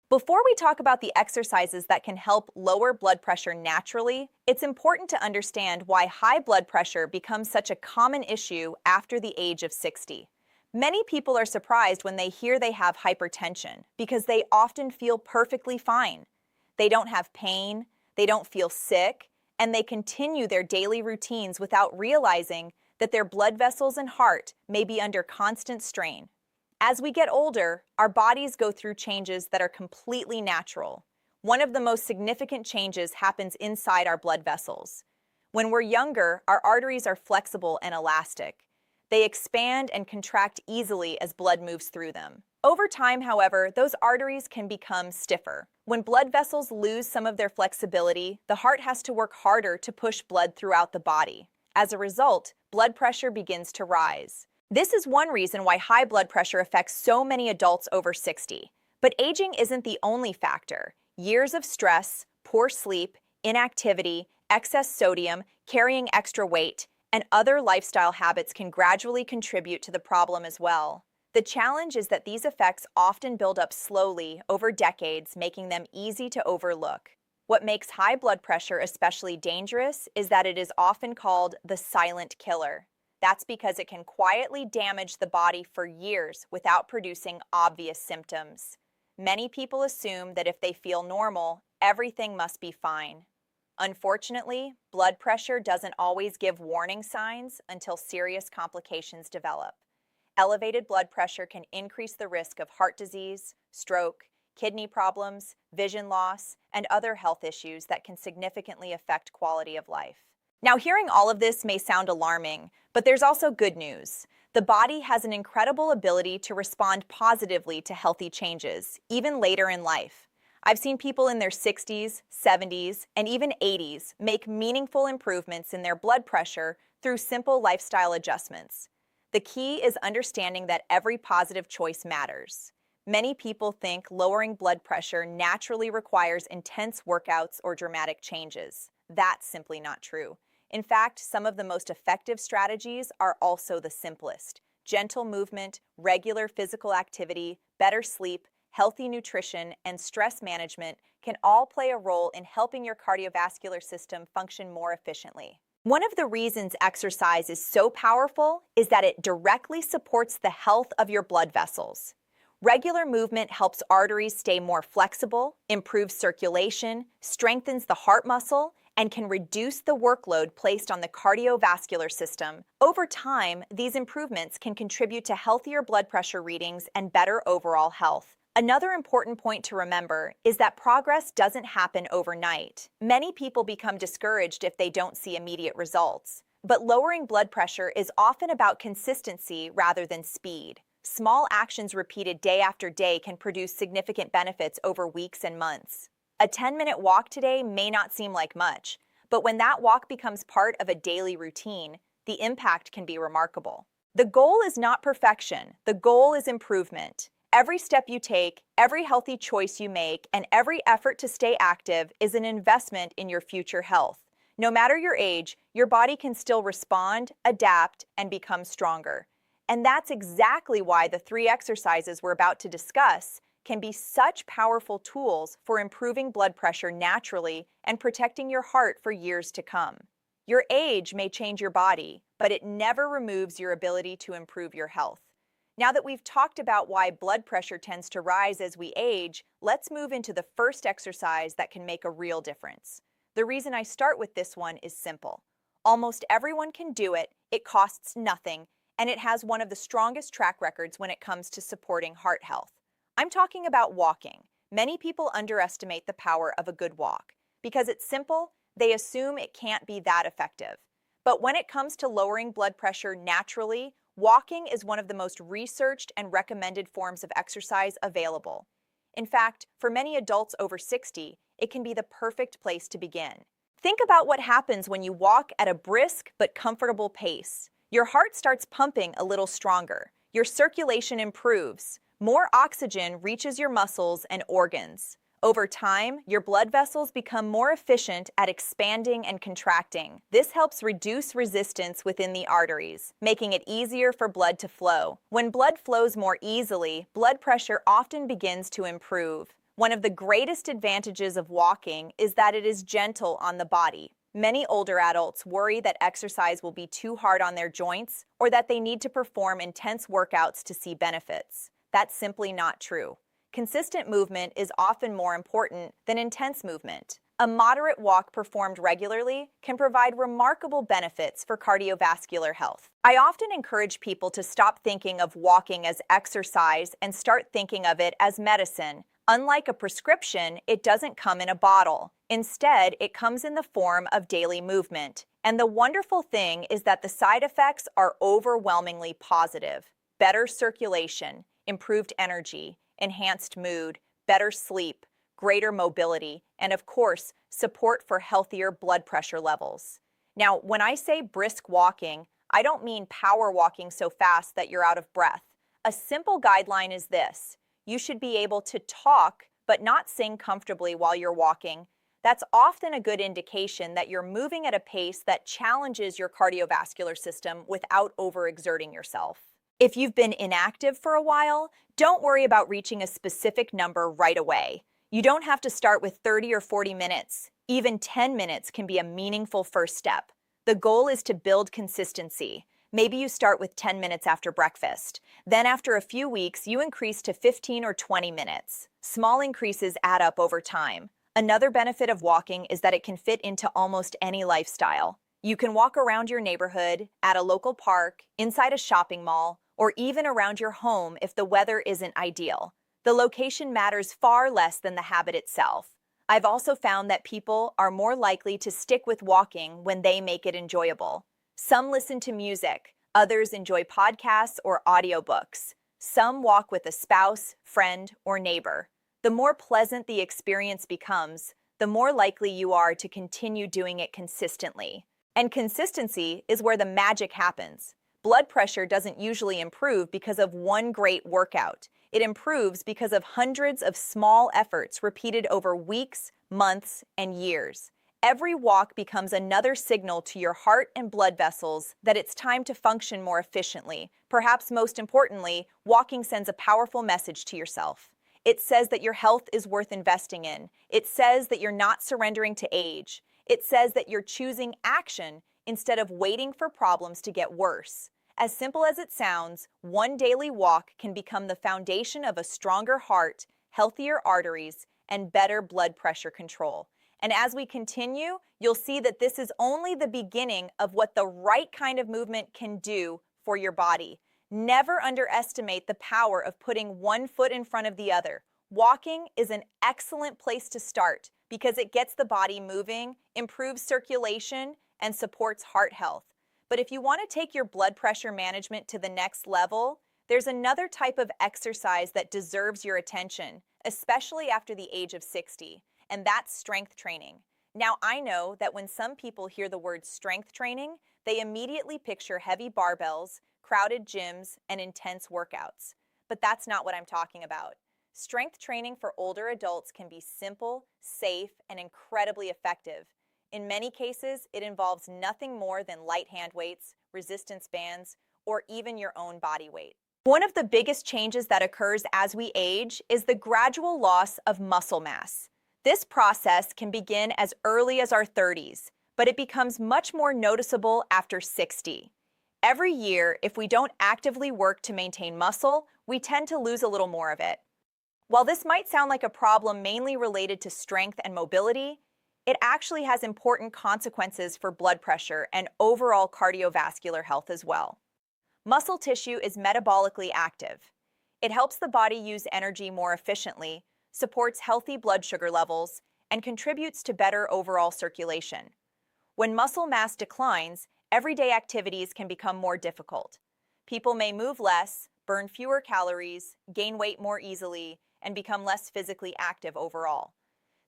Before we talk about the exercises that can help lower blood pressure naturally, it's important to understand why high blood pressure becomes such a common issue after the age of 60. Many people are surprised when they hear they have hypertension because they often feel perfectly fine. They don't have pain, they don't feel sick, and they continue their daily routines without realizing that their blood vessels and heart may be under constant strain. As we get older, our bodies go through changes that are completely natural. One of the most significant changes happens inside our blood vessels. When we're younger, our arteries are flexible and elastic. They expand and contract easily as blood moves through them. Over time, however, those arteries can become stiffer. When blood vessels lose some of their flexibility, the heart has to work harder to push blood throughout the body. As a result, blood pressure begins to rise. This is one reason why high blood pressure affects so many adults over 60. But aging isn't the only factor. Years of stress, poor sleep, inactivity, excess sodium, carrying extra weight, and other lifestyle habits can gradually contribute to the problem as well. The challenge is that these effects often build up slowly over decades, making them easy to overlook. What makes high blood pressure especially dangerous is that it is often called the silent killer. That's because it can quietly damage the body for years without producing obvious symptoms. Many people assume that if they feel normal, everything must be fine. Unfortunately, blood pressure doesn't always give warning signs until serious complications develop. Elevated blood pressure can increase the risk of heart disease, stroke, kidney problems, vision loss, and other health issues that can significantly affect quality of life. Now, hearing all of this may sound alarming, but there's also good news. The body has an incredible ability to respond positively to healthy changes, even later in life. I've seen people in their 60s, 70s, and even 80s make meaningful improvements in their blood pressure through simple lifestyle adjustments. The key is understanding that every positive choice matters. Many people think lowering blood pressure naturally requires intense workouts or dramatic changes. That's simply not true. In fact, some of the most effective strategies are also the simplest. Gentle movement, regular physical activity, better sleep, healthy nutrition, and stress management can all play a role in helping your cardiovascular system function more efficiently. One of the reasons exercise is so powerful is that it directly supports the health of your blood vessels. Regular movement helps arteries stay more flexible, improves circulation, strengthens the heart muscle, and can reduce the workload placed on the cardiovascular system. Over time, these improvements can contribute to healthier blood pressure readings and better overall health. Another important point to remember is that progress doesn't happen overnight. Many people become discouraged if they don't see immediate results. But lowering blood pressure is often about consistency rather than speed. Small actions repeated day after day can produce significant benefits over weeks and months. A 10-minute walk today may not seem like much, but when that walk becomes part of a daily routine, the impact can be remarkable. The goal is not perfection, the goal is improvement. Every step you take, every healthy choice you make, and every effort to stay active is an investment in your future health. No matter your age, your body can still respond, adapt, and become stronger. And that's exactly why the 3 exercises we're about to discuss can be such powerful tools for improving blood pressure naturally and protecting your heart for years to come. Your age may change your body, but it never removes your ability to improve your health. Now that we've talked about why blood pressure tends to rise as we age, let's move into the first exercise that can make a real difference. The reason I start with this one is simple. Almost everyone can do it, it costs nothing, and it has one of the strongest track records when it comes to supporting heart health. I'm talking about walking. Many people underestimate the power of a good walk. Because it's simple, they assume it can't be that effective. But when it comes to lowering blood pressure naturally, walking is one of the most researched and recommended forms of exercise available. In fact, for many adults over 60, it can be the perfect place to begin. Think about what happens when you walk at a brisk but comfortable pace. Your heart starts pumping a little stronger. Your circulation improves. More oxygen reaches your muscles and organs. Over time, your blood vessels become more efficient at expanding and contracting. This helps reduce resistance within the arteries, making it easier for blood to flow. When blood flows more easily, blood pressure often begins to improve. One of the greatest advantages of walking is that it is gentle on the body. Many older adults worry that exercise will be too hard on their joints or that they need to perform intense workouts to see benefits. That's simply not true. Consistent movement is often more important than intense movement. A moderate walk performed regularly can provide remarkable benefits for cardiovascular health. I often encourage people to stop thinking of walking as exercise and start thinking of it as medicine. Unlike a prescription, it doesn't come in a bottle. Instead, it comes in the form of daily movement. And the wonderful thing is that the side effects are overwhelmingly positive. Better circulation, improved energy, enhanced mood, better sleep, greater mobility, and of course, support for healthier blood pressure levels. Now, when I say brisk walking, I don't mean power walking so fast that you're out of breath. A simple guideline is this: you should be able to talk but not sing comfortably while you're walking. That's often a good indication that you're moving at a pace that challenges your cardiovascular system without overexerting yourself. If you've been inactive for a while, don't worry about reaching a specific number right away. You don't have to start with 30 or 40 minutes. Even 10 minutes can be a meaningful first step. The goal is to build consistency. Maybe you start with 10 minutes after breakfast. Then after a few weeks, you increase to 15 or 20 minutes. Small increases add up over time. Another benefit of walking is that it can fit into almost any lifestyle. You can walk around your neighborhood, at a local park, inside a shopping mall, or even around your home if the weather isn't ideal. The location matters far less than the habit itself. I've also found that people are more likely to stick with walking when they make it enjoyable. Some listen to music, others enjoy podcasts or audiobooks. Some walk with a spouse, friend, or neighbor. The more pleasant the experience becomes, the more likely you are to continue doing it consistently. And consistency is where the magic happens. Blood pressure doesn't usually improve because of one great workout. It improves because of hundreds of small efforts repeated over weeks, months, and years. Every walk becomes another signal to your heart and blood vessels that it's time to function more efficiently. Perhaps most importantly, walking sends a powerful message to yourself. It says that your health is worth investing in. It says that you're not surrendering to age. It says that you're choosing action instead of waiting for problems to get worse. As simple as it sounds, one daily walk can become the foundation of a stronger heart, healthier arteries, and better blood pressure control. And as we continue, you'll see that this is only the beginning of what the right kind of movement can do for your body. Never underestimate the power of putting one foot in front of the other. Walking is an excellent place to start because it gets the body moving, improves circulation, and supports heart health. But if you want to take your blood pressure management to the next level, there's another type of exercise that deserves your attention, especially after the age of 60, and that's strength training. Now, I know that when some people hear the word strength training, they immediately picture heavy barbells, crowded gyms, and intense workouts. But that's not what I'm talking about. Strength training for older adults can be simple, safe, and incredibly effective. In many cases, it involves nothing more than light hand weights, resistance bands, or even your own body weight. One of the biggest changes that occurs as we age is the gradual loss of muscle mass. This process can begin as early as our 30s, but it becomes much more noticeable after 60. Every year, if we don't actively work to maintain muscle, we tend to lose a little more of it. While this might sound like a problem mainly related to strength and mobility, it actually has important consequences for blood pressure and overall cardiovascular health as well. Muscle tissue is metabolically active. It helps the body use energy more efficiently, supports healthy blood sugar levels, and contributes to better overall circulation. When muscle mass declines, everyday activities can become more difficult. People may move less, burn fewer calories, gain weight more easily, and become less physically active overall.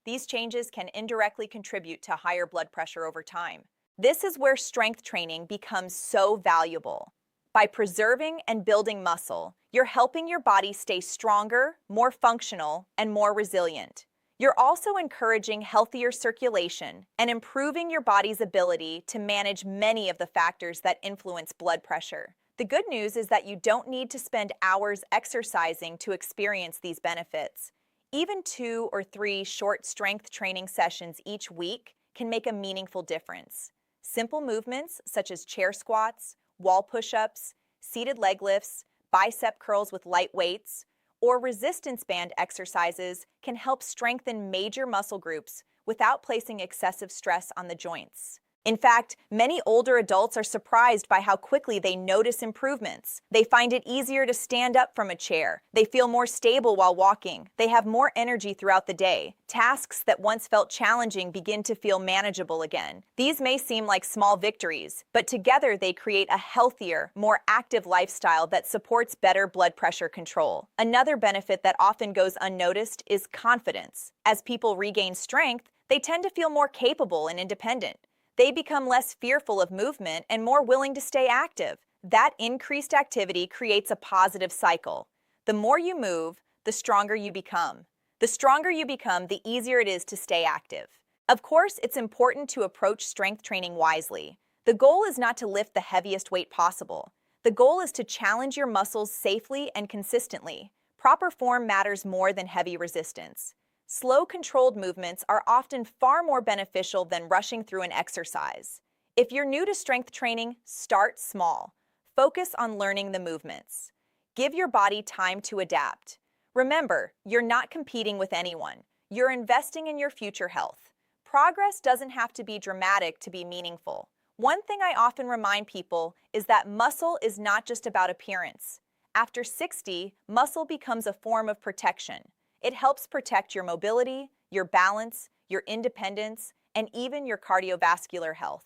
These changes can indirectly contribute to higher blood pressure over time. This is where strength training becomes so valuable. By preserving and building muscle, you're helping your body stay stronger, more functional, and more resilient. You're also encouraging healthier circulation and improving your body's ability to manage many of the factors that influence blood pressure. The good news is that you don't need to spend hours exercising to experience these benefits. Even 2 or 3 short strength training sessions each week can make a meaningful difference. Simple movements such as chair squats, wall push-ups, seated leg lifts, bicep curls with light weights, or resistance band exercises can help strengthen major muscle groups without placing excessive stress on the joints. In fact, many older adults are surprised by how quickly they notice improvements. They find it easier to stand up from a chair. They feel more stable while walking. They have more energy throughout the day. Tasks that once felt challenging begin to feel manageable again. These may seem like small victories, but together they create a healthier, more active lifestyle that supports better blood pressure control. Another benefit that often goes unnoticed is confidence. As people regain strength, they tend to feel more capable and independent. They become less fearful of movement and more willing to stay active. That increased activity creates a positive cycle. The more you move, the stronger you become. The stronger you become, the easier it is to stay active. Of course, it's important to approach strength training wisely. The goal is not to lift the heaviest weight possible. The goal is to challenge your muscles safely and consistently. Proper form matters more than heavy resistance. Slow, controlled movements are often far more beneficial than rushing through an exercise. If you're new to strength training, start small. Focus on learning the movements. Give your body time to adapt. Remember, you're not competing with anyone. You're investing in your future health. Progress doesn't have to be dramatic to be meaningful. One thing I often remind people is that muscle is not just about appearance. After 60, muscle becomes a form of protection. It helps protect your mobility, your balance, your independence, and even your cardiovascular health.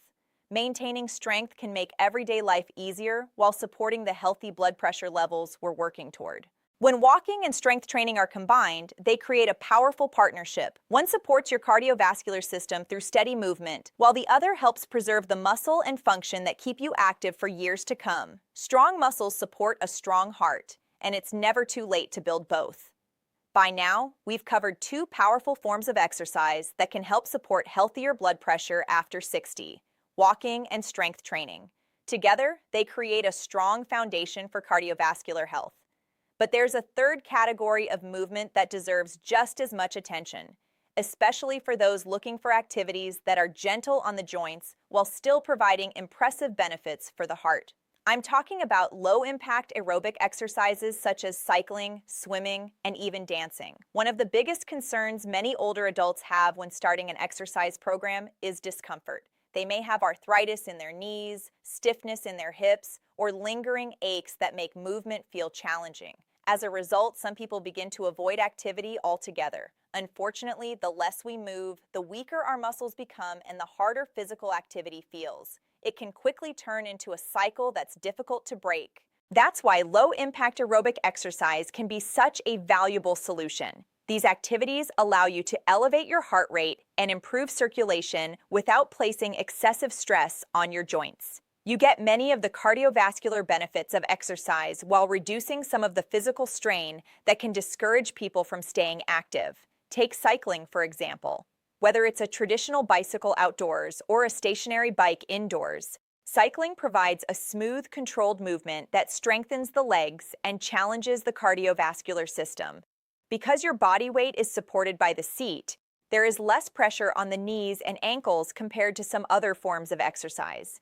Maintaining strength can make everyday life easier while supporting the healthy blood pressure levels we're working toward. When walking and strength training are combined, they create a powerful partnership. One supports your cardiovascular system through steady movement, while the other helps preserve the muscle and function that keep you active for years to come. Strong muscles support a strong heart, and it's never too late to build both. By now, we've covered 2 powerful forms of exercise that can help support healthier blood pressure after 60, walking and strength training. Together, they create a strong foundation for cardiovascular health. But there's a third category of movement that deserves just as much attention, especially for those looking for activities that are gentle on the joints while still providing impressive benefits for the heart. I'm talking about low-impact aerobic exercises such as cycling, swimming, and even dancing. One of the biggest concerns many older adults have when starting an exercise program is discomfort. They may have arthritis in their knees, stiffness in their hips, or lingering aches that make movement feel challenging. As a result, some people begin to avoid activity altogether. Unfortunately, the less we move, the weaker our muscles become and the harder physical activity feels. It can quickly turn into a cycle that's difficult to break. That's why low-impact aerobic exercise can be such a valuable solution. These activities allow you to elevate your heart rate and improve circulation without placing excessive stress on your joints. You get many of the cardiovascular benefits of exercise while reducing some of the physical strain that can discourage people from staying active. Take cycling, for example. Whether it's a traditional bicycle outdoors or a stationary bike indoors, cycling provides a smooth, controlled movement that strengthens the legs and challenges the cardiovascular system. Because your body weight is supported by the seat, there is less pressure on the knees and ankles compared to some other forms of exercise.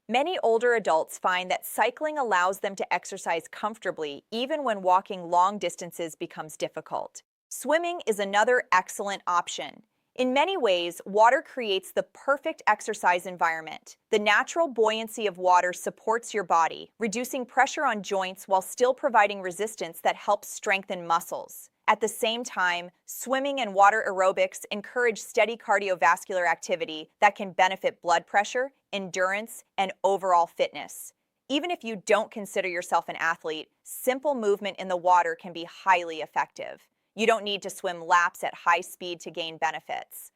Many older adults find that cycling allows them to exercise comfortably even when walking long distances becomes difficult. Swimming is another excellent option. In many ways, water creates the perfect exercise environment. The natural buoyancy of water supports your body, reducing pressure on joints while still providing resistance that helps strengthen muscles. At the same time, swimming and water aerobics encourage steady cardiovascular activity that can benefit blood pressure, endurance, and overall fitness. Even if you don't consider yourself an athlete, simple movement in the water can be highly effective. You don't need to swim laps at high speed to gain benefits.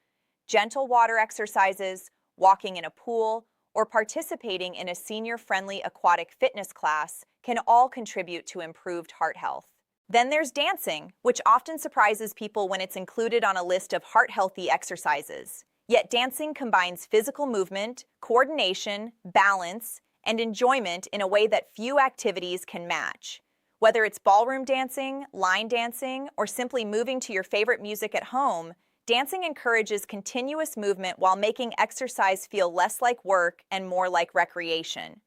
Gentle water exercises, walking in a pool, or participating in a senior-friendly aquatic fitness class can all contribute to improved heart health. Then there's dancing, which often surprises people when it's included on a list of heart-healthy exercises. Yet dancing combines physical movement, coordination, balance, and enjoyment in a way that few activities can match. Whether it's ballroom dancing, line dancing, or simply moving to your favorite music at home, dancing encourages continuous movement while making exercise feel less like work and more like recreation.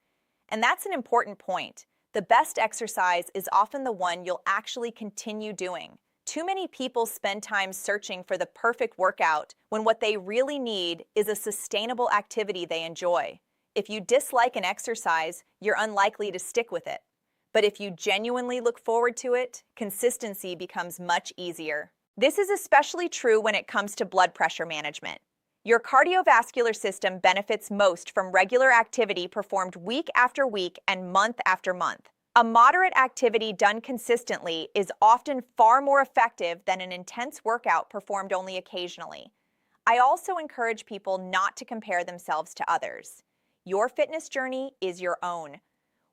And that's an important point. The best exercise is often the one you'll actually continue doing. Too many people spend time searching for the perfect workout when what they really need is a sustainable activity they enjoy. If you dislike an exercise, you're unlikely to stick with it. But if you genuinely look forward to it, consistency becomes much easier. This is especially true when it comes to blood pressure management. Your cardiovascular system benefits most from regular activity performed week after week and month after month. A moderate activity done consistently is often far more effective than an intense workout performed only occasionally. I also encourage people not to compare themselves to others. Your fitness journey is your own.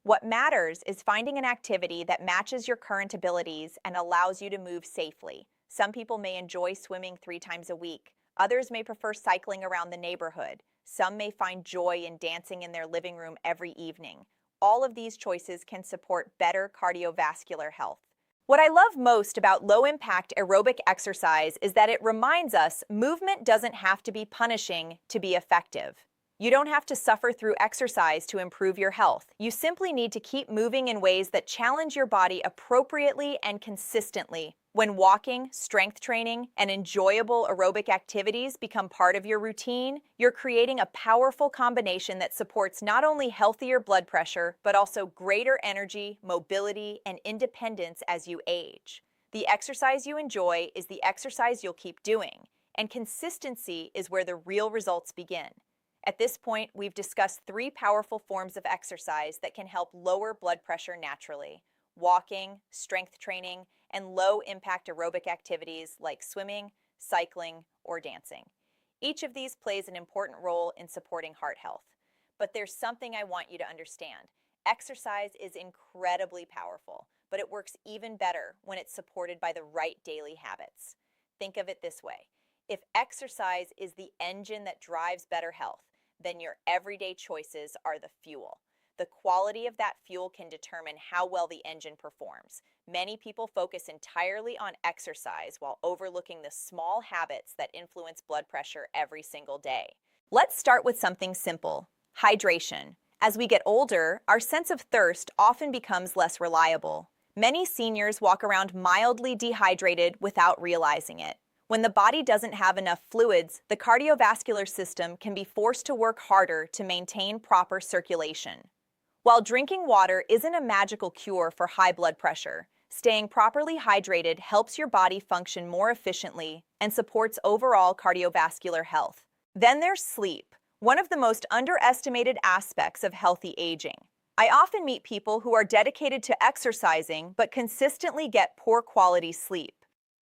What matters is finding an activity that matches your current abilities and allows you to move safely. Some people may enjoy swimming 3 times a week. Others may prefer cycling around the neighborhood. Some may find joy in dancing in their living room every evening. All of these choices can support better cardiovascular health. What I love most about low-impact aerobic exercise is that it reminds us movement doesn't have to be punishing to be effective. You don't have to suffer through exercise to improve your health. You simply need to keep moving in ways that challenge your body appropriately and consistently. When walking, strength training, and enjoyable aerobic activities become part of your routine, you're creating a powerful combination that supports not only healthier blood pressure, but also greater energy, mobility, and independence as you age. The exercise you enjoy is the exercise you'll keep doing, and consistency is where the real results begin. At this point, we've discussed 3 powerful forms of exercise that can help lower blood pressure naturally: walking, strength training, and low-impact aerobic activities like swimming, cycling, or dancing. Each of these plays an important role in supporting heart health. But there's something I want you to understand. Exercise is incredibly powerful, but it works even better when it's supported by the right daily habits. Think of it this way. If exercise is the engine that drives better health, then your everyday choices are the fuel. The quality of that fuel can determine how well the engine performs. Many people focus entirely on exercise while overlooking the small habits that influence blood pressure every single day. Let's start with something simple: hydration. As we get older, our sense of thirst often becomes less reliable. Many seniors walk around mildly dehydrated without realizing it. When the body doesn't have enough fluids, the cardiovascular system can be forced to work harder to maintain proper circulation. While drinking water isn't a magical cure for high blood pressure, staying properly hydrated helps your body function more efficiently and supports overall cardiovascular health. Then there's sleep, one of the most underestimated aspects of healthy aging. I often meet people who are dedicated to exercising but consistently get poor quality sleep.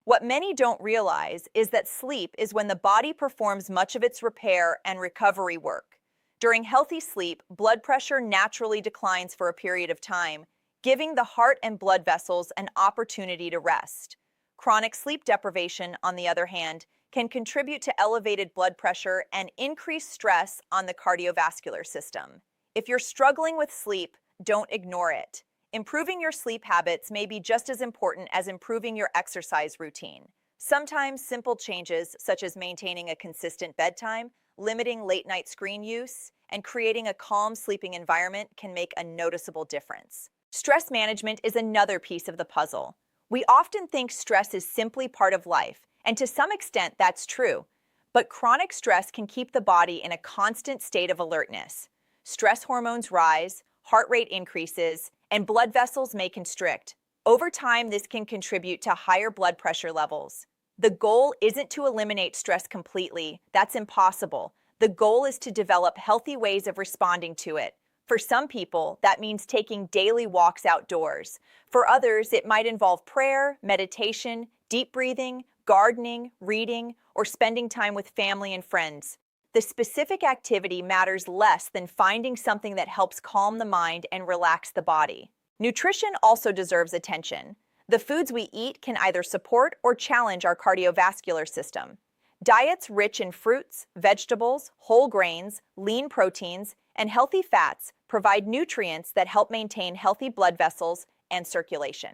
What many don't realize is that sleep is when the body performs much of its repair and recovery work. During healthy sleep, blood pressure naturally declines for a period of time, giving the heart and blood vessels an opportunity to rest. Chronic sleep deprivation, on the other hand, can contribute to elevated blood pressure and increased stress on the cardiovascular system. If you're struggling with sleep, don't ignore it. Improving your sleep habits may be just as important as improving your exercise routine. Sometimes simple changes, such as maintaining a consistent bedtime, limiting late-night screen use, and creating a calm sleeping environment can make a noticeable difference. Stress management is another piece of the puzzle. We often think stress is simply part of life, and to some extent that's true. But chronic stress can keep the body in a constant state of alertness. Stress hormones rise, heart rate increases, and blood vessels may constrict. Over time, this can contribute to higher blood pressure levels. The goal isn't to eliminate stress completely. That's impossible. The goal is to develop healthy ways of responding to it. For some people, that means taking daily walks outdoors. For others, it might involve prayer, meditation, deep breathing, gardening, reading, or spending time with family and friends. The specific activity matters less than finding something that helps calm the mind and relax the body. Nutrition also deserves attention. The foods we eat can either support or challenge our cardiovascular system. Diets rich in fruits, vegetables, whole grains, lean proteins, and healthy fats provide nutrients that help maintain healthy blood vessels and circulation.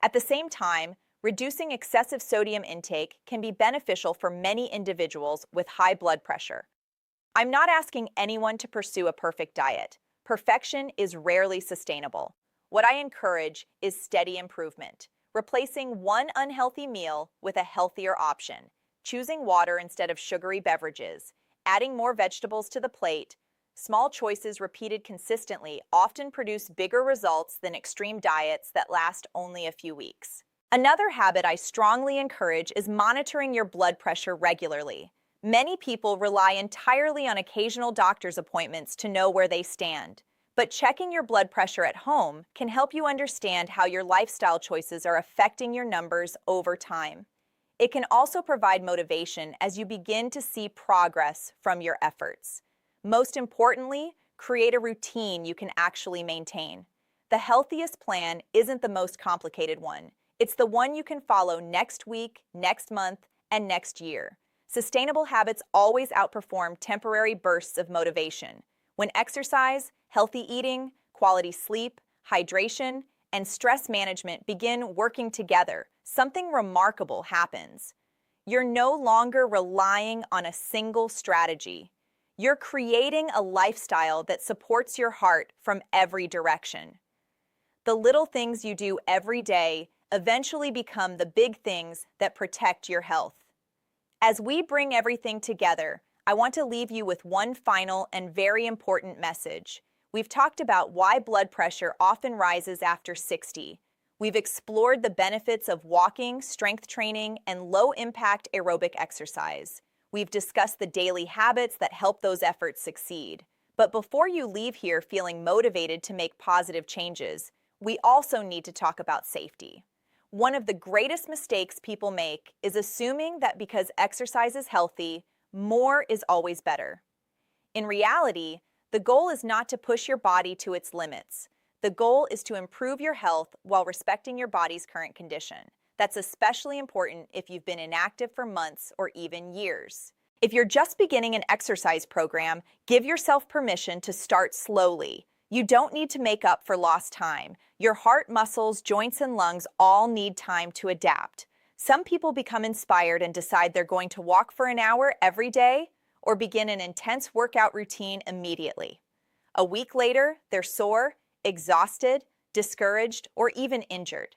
At the same time, reducing excessive sodium intake can be beneficial for many individuals with high blood pressure. I'm not asking anyone to pursue a perfect diet. Perfection is rarely sustainable. What I encourage is steady improvement, replacing one unhealthy meal with a healthier option, choosing water instead of sugary beverages, adding more vegetables to the plate. Small choices repeated consistently often produce bigger results than extreme diets that last only a few weeks. Another habit I strongly encourage is monitoring your blood pressure regularly. Many people rely entirely on occasional doctor's appointments to know where they stand. But checking your blood pressure at home can help you understand how your lifestyle choices are affecting your numbers over time. It can also provide motivation as you begin to see progress from your efforts. Most importantly, create a routine you can actually maintain. The healthiest plan isn't the most complicated one. It's the one you can follow next week, next month, and next year. Sustainable habits always outperform temporary bursts of motivation. When exercise, healthy eating, quality sleep, hydration, and stress management begin working together, something remarkable happens. You're no longer relying on a single strategy. You're creating a lifestyle that supports your heart from every direction. The little things you do every day eventually become the big things that protect your health. As we bring everything together, I want to leave you with one final and very important message. We've talked about why blood pressure often rises after 60. We've explored the benefits of walking, strength training, and low-impact aerobic exercise. We've discussed the daily habits that help those efforts succeed. But before you leave here feeling motivated to make positive changes, we also need to talk about safety. One of the greatest mistakes people make is assuming that because exercise is healthy, more is always better. In reality, the goal is not to push your body to its limits. The goal is to improve your health while respecting your body's current condition. That's especially important if you've been inactive for months or even years. If you're just beginning an exercise program, give yourself permission to start slowly. You don't need to make up for lost time. Your heart, muscles, joints, and lungs all need time to adapt. Some people become inspired and decide they're going to walk for an hour every day or begin an intense workout routine immediately. A week later, they're sore, exhausted, discouraged, or even injured.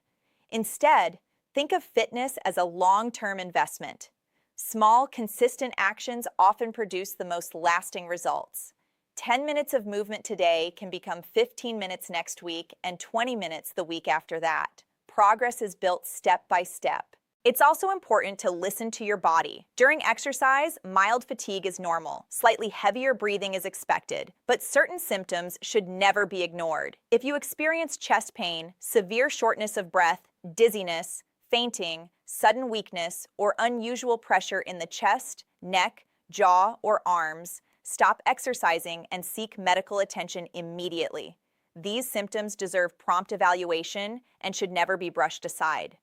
Instead, think of fitness as a long-term investment. Small, consistent actions often produce the most lasting results. 10 minutes of movement today can become 15 minutes next week and 20 minutes the week after that. Progress is built step by step. It's also important to listen to your body. During exercise, mild fatigue is normal. Slightly heavier breathing is expected, but certain symptoms should never be ignored. If you experience chest pain, severe shortness of breath, dizziness, fainting, sudden weakness, or unusual pressure in the chest, neck, jaw, or arms, stop exercising and seek medical attention immediately. These symptoms deserve prompt evaluation and should never be brushed aside.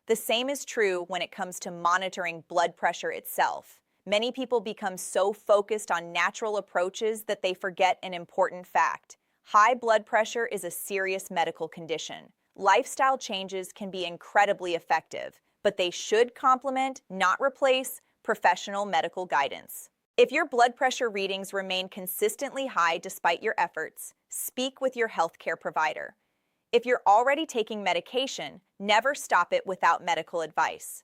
The same is true when it comes to monitoring blood pressure itself. Many people become so focused on natural approaches that they forget an important fact. High blood pressure is a serious medical condition. Lifestyle changes can be incredibly effective, but they should complement, not replace, professional medical guidance. If your blood pressure readings remain consistently high despite your efforts, speak with your healthcare provider. If you're already taking medication, never stop it without medical advice.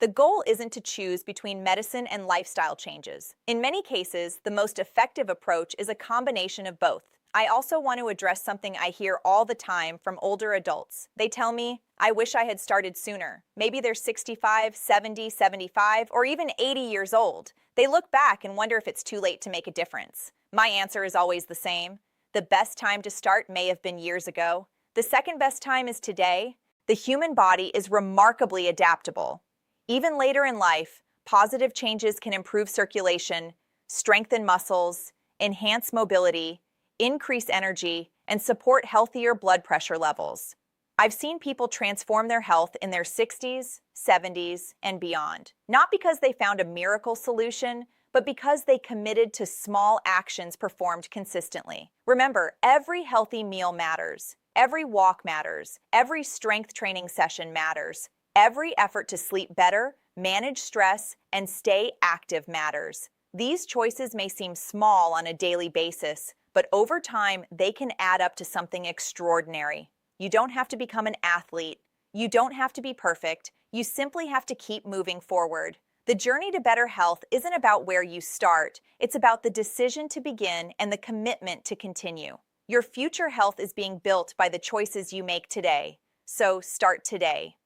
The goal isn't to choose between medicine and lifestyle changes. In many cases, the most effective approach is a combination of both. I also want to address something I hear all the time from older adults. They tell me, I wish I had started sooner. Maybe they're 65, 70, 75, or even 80 years old. They look back and wonder if it's too late to make a difference. My answer is always the same. The best time to start may have been years ago. The second best time is today. The human body is remarkably adaptable. Even later in life, positive changes can improve circulation, strengthen muscles, enhance mobility, increase energy, and support healthier blood pressure levels. I've seen people transform their health in their 60s, 70s, and beyond, not because they found a miracle solution, but because they committed to small actions performed consistently. Remember, every healthy meal matters. Every walk matters. Every strength training session matters. Every effort to sleep better, manage stress, and stay active matters. These choices may seem small on a daily basis, but over time, they can add up to something extraordinary. You don't have to become an athlete. You don't have to be perfect. You simply have to keep moving forward. The journey to better health isn't about where you start. It's about the decision to begin and the commitment to continue. Your future health is being built by the choices you make today. So start today.